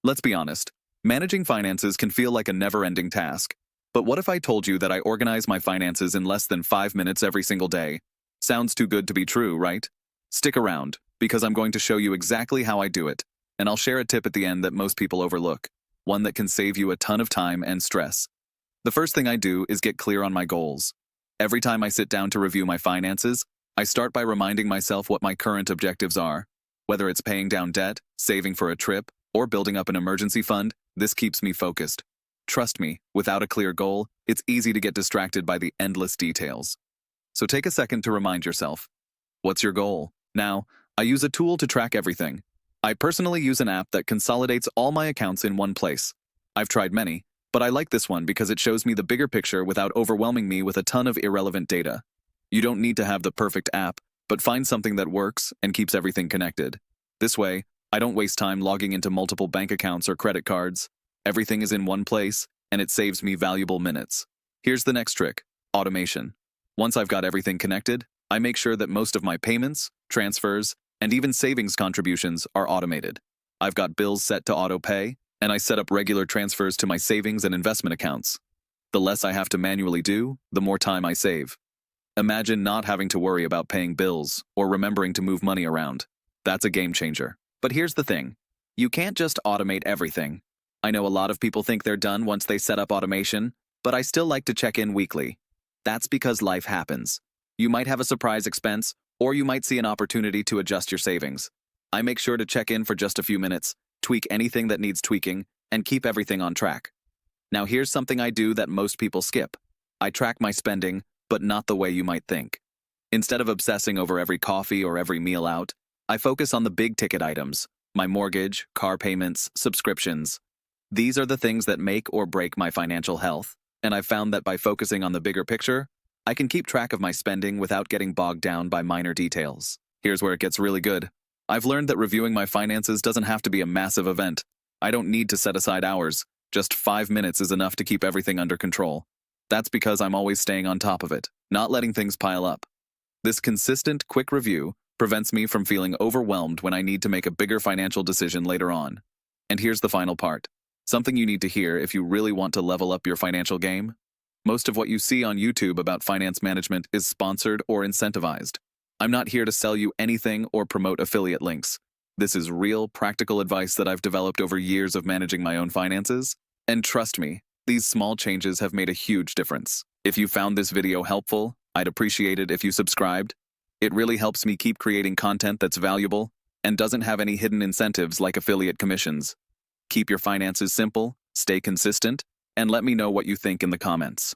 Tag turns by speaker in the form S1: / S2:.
S1: Let's be honest, managing finances can feel like a never-ending task. But what if I told you that I organize my finances in less than 5 minutes every single day? Sounds too good to be true, right? Stick around, because I'm going to show you exactly how I do it, and I'll share a tip at the end that most people overlook, one that can save you a ton of time and stress. The first thing I do is get clear on my goals. Every time I sit down to review my finances, I start by reminding myself what my current objectives are. Whether it's paying down debt, saving for a trip, or building up an emergency fund, this keeps me focused. Trust me, without a clear goal, it's easy to get distracted by the endless details. So take a second to remind yourself. What's your goal? Now, I use a tool to track everything. I personally use an app that consolidates all my accounts in one place. I've tried many, but I like this one because it shows me the bigger picture without overwhelming me with a ton of irrelevant data. You don't need to have the perfect app, but find something that works and keeps everything connected. This way, I don't waste time logging into multiple bank accounts or credit cards. Everything is in one place, and it saves me valuable minutes. Here's the next trick: automation. Once I've got everything connected, I make sure that most of my payments, transfers, and even savings contributions are automated. I've got bills set to auto-pay, and I set up regular transfers to my savings and investment accounts. The less I have to manually do, the more time I save. Imagine not having to worry about paying bills or remembering to move money around. That's a game changer. But here's the thing: you can't just automate everything. I know a lot of people think they're done once they set up automation, but I still like to check in weekly. That's because life happens. You might have a surprise expense, or you might see an opportunity to adjust your savings. I make sure to check in for just a few minutes, tweak anything that needs tweaking, and keep everything on track. Now here's something I do that most people skip. I track my spending, but not the way you might think. Instead of obsessing over every coffee or every meal out, I focus on the big ticket items: my mortgage, car payments, subscriptions. These are the things that make or break my financial health, and I've found that by focusing on the bigger picture, I can keep track of my spending without getting bogged down by minor details. Here's where it gets really good. I've learned that reviewing my finances doesn't have to be a massive event. I don't need to set aside hours. Just 5 minutes is enough to keep everything under control. That's because I'm always staying on top of it, not letting things pile up. This consistent, quick review prevents me from feeling overwhelmed when I need to make a bigger financial decision later on. And here's the final part. Something you need to hear if you really want to level up your financial game. Most of what you see on YouTube about finance management is sponsored or incentivized. I'm not here to sell you anything or promote affiliate links. This is real, practical advice that I've developed over years of managing my own finances. And trust me, these small changes have made a huge difference. If you found this video helpful, I'd appreciate it if you subscribed. It really helps me keep creating content that's valuable and doesn't have any hidden incentives like affiliate commissions. Keep your finances simple, stay consistent, and let me know what you think in the comments.